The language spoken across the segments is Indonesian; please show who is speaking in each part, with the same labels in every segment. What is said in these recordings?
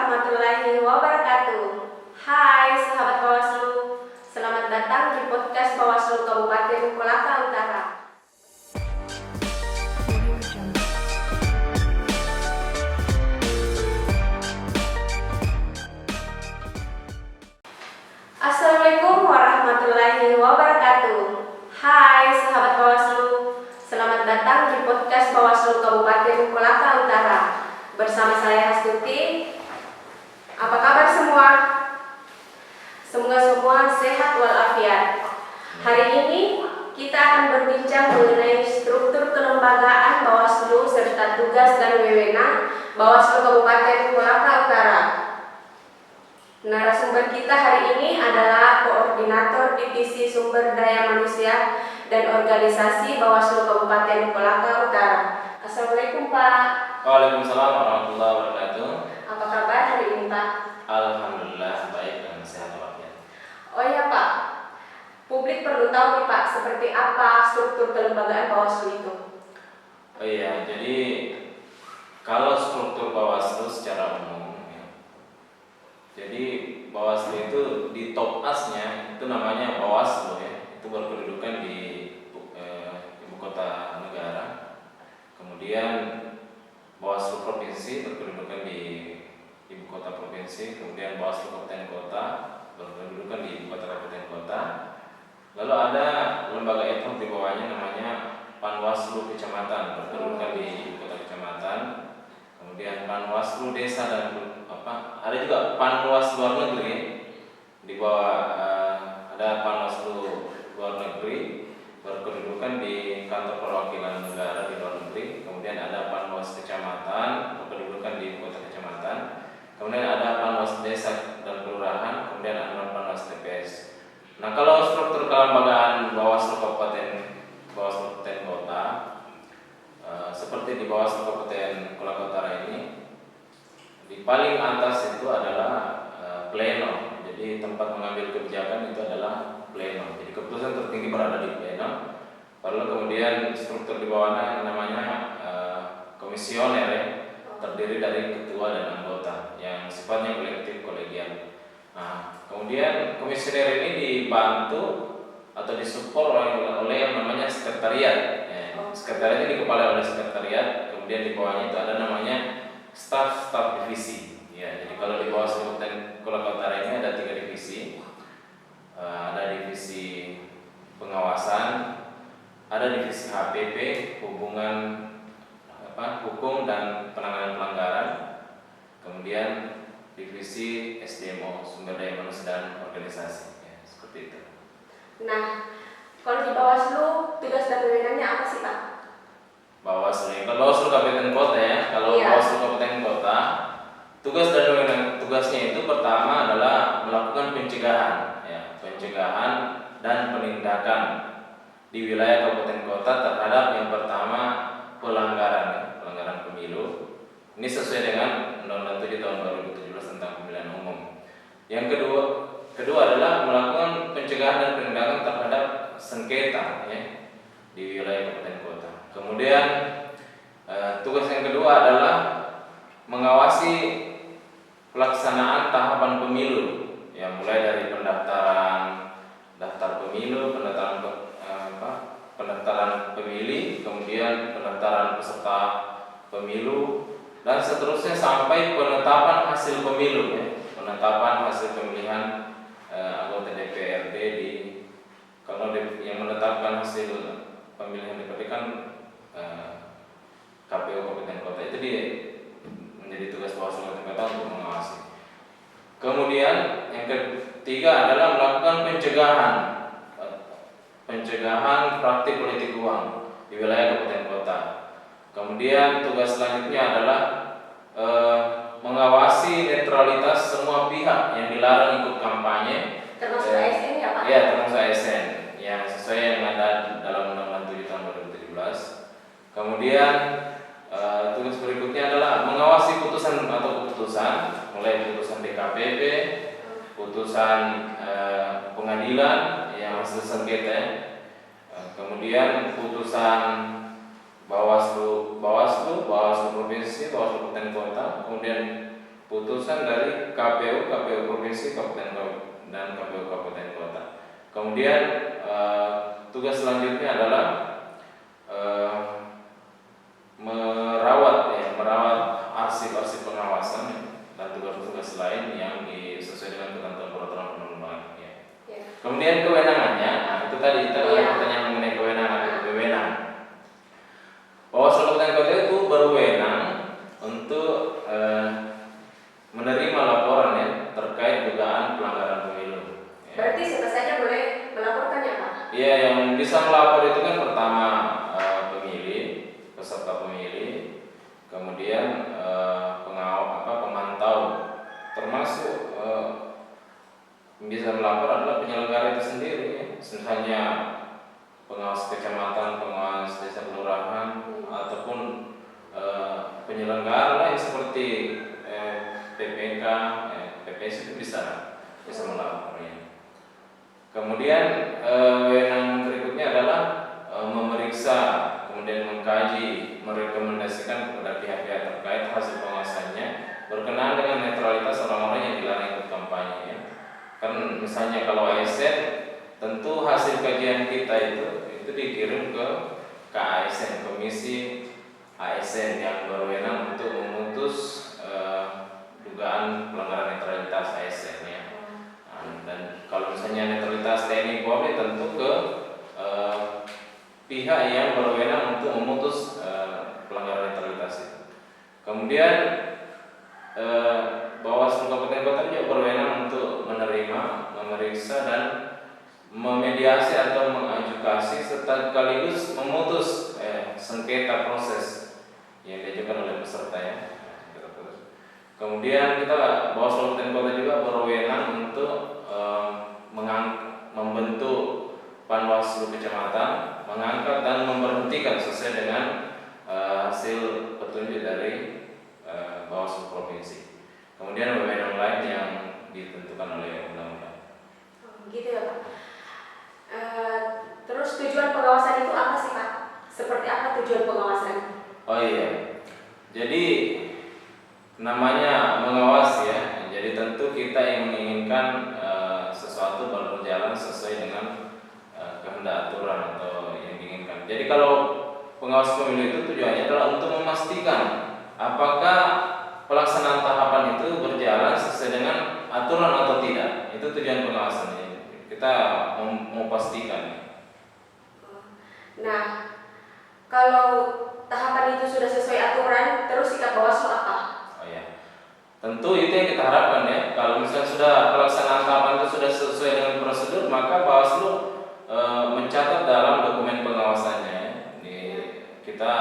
Speaker 1: warahmatullahi wabarakatuh. Hai sahabat Bawaslu, selamat datang di podcast Bawaslu Kabupaten Kolaka Utara. Assalamualaikum warahmatullahi wabarakatuh. Hai sahabat Bawaslu, selamat datang di podcast Bawaslu Kabupaten Kolaka Utara. Bersama saya Hastuti. Apa kabar semua? Semoga semua sehat walafiat. Hari ini kita akan berbincang mengenai struktur kelembagaan Bawaslu serta tugas dan wewenang Bawaslu Kabupaten Kolaka Utara. Narasumber kita hari ini adalah Koordinator Divisi Sumber Daya Manusia dan Organisasi Bawaslu Kabupaten Kolaka Utara. Assalamualaikum Pak.
Speaker 2: Waalaikumsalam warahmatullahi wabarakatuh.
Speaker 1: Apa kabar hari ini Pak?
Speaker 2: Alhamdulillah baik dan sehat walafiat.
Speaker 1: Oh iya Pak, publik perlu tahu nih Pak, seperti apa struktur kelembagaan Bawaslu itu?
Speaker 2: Oh iya, jadi kalau struktur Bawaslu secara umum ya, jadi Bawaslu itu di top asnya itu namanya Bawaslu ya, itu berkedudukan di ibu kota negara. Kemudian Bawaslu provinsi berkedudukan di ibu kota provinsi, kemudian Bawaslu kabupaten kota berkedudukan di ibu kota kabupaten kota. Lalu ada lembaga ad hoc di bawahnya namanya Panwaslu kecamatan berkedudukan di ibu kota kecamatan. Kemudian Panwaslu desa dan ada juga Panwas luar negeri di bawah, ada Panwaslu luar negeri berkedudukan di kantor perwakilan negara di luar negeri. Kemudian ada Panwas kecamatan berkedudukan di ibu kota kecamatan. Kemudian ada Panwas desa dan kelurahan. Kemudian ada Panwas TPS. Nah, kalau struktur kelembagaan Bawaslu Kabupaten Kota, seperti di Bawaslu Kabupaten Kolaka Utara ini, di paling atas itu adalah pleno. Jadi tempat mengambil kebijakan itu adalah pleno. Jadi keputusan tertinggi berada di pleno. Lalu kemudian struktur di bawahnya namanya komisioner ya, terdiri dari ketua dan anggota yang sifatnya kolektif kolegial. Nah, kemudian komisioner ini dibantu atau disupport oleh yang namanya sekretariat. Ya, sekretariat ini dikepalai oleh sekretariat. Kemudian di bawahnya itu ada namanya staf divisi. Ya, jadi kalau di bawah Kabupaten Kolaka Utara ini ada 3 divisi. Ada divisi pengawasan, ada divisi HPP, hubungan hukum dan penanganan pelanggaran. Kemudian divisi SDMO, sumber daya manusia dan organisasi. Ya, seperti itu.
Speaker 1: Nah, kalau di Bawaslu tugas dan wewenangnya apa sih Pak?
Speaker 2: Bawaslu, kalau Bawaslu Kabupaten Kota ya, kalau
Speaker 1: Iya.
Speaker 2: Bawaslu Kabupaten Kota, tugas dan wewenang tugasnya itu pertama adalah melakukan pencegahan, ya, pencegahan dan penindakan di wilayah Kabupaten Kota terhadap yang pertama pelanggaran pemilu. Ini sesuai dengan Undang-Undang 7 tahun 2017 tentang pemilihan umum. Yang kedua adalah melakukan pencegahan dan penindakan terhadap sengketa ya, di wilayah Kabupaten Kota. Kemudian tugas yang kedua adalah mengawasi pelaksanaan tahapan pemilu, yang mulai dari pendaftaran daftar pemilu, pendaftaran pemilih, kemudian pendaftaran peserta pemilu, dan seterusnya sampai penetapan hasil pemilu ya, penetapan hasil pemilihan anggota DPRD di, kalau yang menetapkan hasil pemilihan DPRD kan KPU Kabupaten Kota, itu menjadi tugas Bawaslu Kabupaten Kota untuk mengawasi. Kemudian yang ketiga adalah melakukan pencegahan praktik politik uang di wilayah Kabupaten Kota. Kemudian tugas selanjutnya adalah mengawasi netralitas semua pihak yang dilarang ikut kampanye.
Speaker 1: Termasuk ASN ya Pak?
Speaker 2: Iya, termasuk ASN yang sesuai yang ada dalam Undang-Undang 7 tahun 2017. Kemudian tugas berikutnya adalah mengawasi putusan mulai putusan DKPP, putusan pengadilan yang hasil sengketa, kemudian putusan Bawaslu provinsi, Bawaslu Kabupaten Kota, kemudian putusan dari KPU, KPU provinsi, dan KPU kabupaten kota. Kemudian tugas selanjutnya adalah merawat arsip-arsip pengawasan dan tugas-tugas lain yang sesuai dengan ketentuan peraturan perundang-undangan. Ya.
Speaker 1: Ya.
Speaker 2: Kemudian kewenangannya, nah itu tadi kita
Speaker 1: Iya.
Speaker 2: pertanyaan mengenai wewenang. Bawaslu Kabupaten Kota itu berwenang untuk menerima laporan ya terkait dugaan pelanggaran pemilu. Ya.
Speaker 1: Berarti siapa saja boleh melaporkannya, Pak?
Speaker 2: Iya, yang bisa melapor itu kan pertama pemilih, peserta pemilih, kemudian pemantau, termasuk bisa melapor adalah penyelenggara itu sendiri, ya. Misalnya pengawas kecamatan, pengawas desa kelurahan, ataupun penyelenggara lain seperti PPK, PPS itu bisa melapor. Ya. Kemudian wewenang berikutnya adalah memeriksa, kemudian mengkaji, merekomendasikan kepada pihak-pihak terkait hasil pengawasannya berkenaan dengan netralitas orang-orang yang dilarang ikut kampanye. Ya. Kan misalnya kalau ASN, tentu hasil kajian kita itu dikirim ke ASN, Komisi ASN yang berwenang untuk memutus dugaan pelanggaran netralitas ASN. Ya. Dan kalau misalnya netralitas TNI Polri tentu ke pihak yang berwenang untuk memutus pelanggaran netralitas itu. Kemudian Bawaslu Kabupaten Kota juga berwenang untuk menerima, memeriksa dan memediasi atau mengedukasi serta sekaligus memutus sengketa proses yang diajukan oleh peserta ya. Kemudian kita Bawaslu Kabupaten Kota juga berwenang untuk membentuk Panwaslu Kecamatan, mengangkat dan memberhentikan sesuai dengan hasil petunjuk dari Bawaslu Provinsi. Kemudian wewenang lain yang ditentukan oleh undang-undang.
Speaker 1: Gitu ya, Pak. Terus tujuan pengawasan itu apa sih, Pak? Seperti apa tujuan pengawasan?
Speaker 2: Oh iya, jadi namanya mengawas ya. Jadi tentu kita yang menginginkan sesuatu berjalan sesuai dengan kehendak aturan atau yang diinginkan. Jadi kalau pengawas pemilu itu tujuannya adalah untuk memastikan apakah pelaksanaan tahapan itu berjalan sesuai dengan aturan atau tidak. Itu tujuan pengawasan. Kita mau pastikan.
Speaker 1: Nah, kalau tahapan itu sudah sesuai aturan, terus sikap Bawaslu apa?
Speaker 2: Oh ya, tentu itu yang kita harapkan ya. Kalau misalnya sudah pelaksanaan tahapan itu sudah sesuai dengan prosedur, maka Bawaslu mencatat dalam dokumen pengawasannya. Kita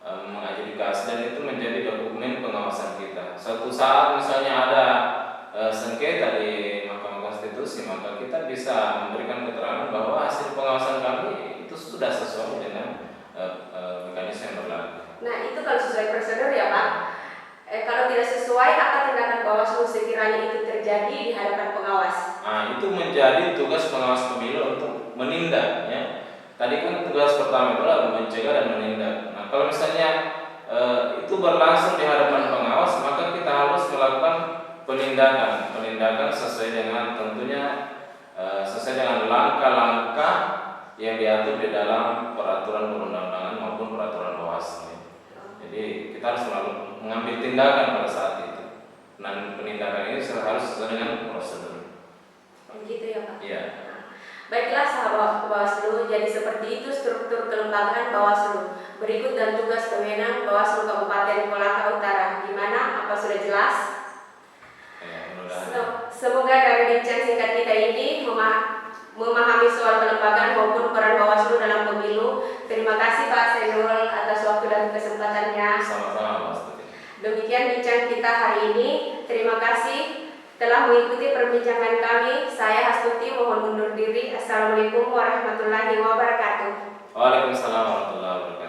Speaker 2: mengajudikasi dan itu menjadi dokumen pengawasan kita. Suatu saat misalnya ada sengketa di Mahkamah Konstitusi, maka kita bisa memberikan keterangan bahwa hasil pengawasan kami itu sudah sesuai dengan mekanisme yang berlaku.
Speaker 1: Nah, itu kalau sesuai prosedur ya, Pak. Kalau tidak sesuai, apa tindakan Bawaslu sekiranya itu terjadi di hadapan pengawas?
Speaker 2: Nah, itu menjadi tugas pengawas pemilu untuk menindak ya. Tadi kan tugas pertama itu adalah mencegah dan menindak. Nah, kalau misalnya itu berlangsung di hadapan pengawas, maka kita harus melakukan penindakan sesuai dengan tentunya sesuai dengan langkah-langkah yang diatur di dalam peraturan perundang-undangan maupun peraturan Bawaslu. Jadi kita harus mengambil tindakan pada saat itu. Dan penindakan ini harus sesuai dengan prosedur.
Speaker 1: Begitu ya, Pak.
Speaker 2: Iya.
Speaker 1: Baiklah sahabat Bawaslu, jadi seperti itu struktur kelembagaan Bawaslu. Berikut dan tugas wewenang Bawaslu Kabupaten Kolaka Utara. Gimana? Apa sudah jelas? Semoga dari bincang singkat kita ini memahami soal kelembagaan maupun peran Bawaslu dalam pemilu. Terima kasih Pak Senul atas waktu dan kesempatannya.
Speaker 2: Sama-sama, Mas.
Speaker 1: Demikian bincang kita hari ini. Terima kasih telah mengikuti perbincangan kami. Saya Hastuti mohon undur diri. Assalamualaikum warahmatullahi wabarakatuh.
Speaker 2: Waalaikumsalam warahmatullahi wabarakatuh.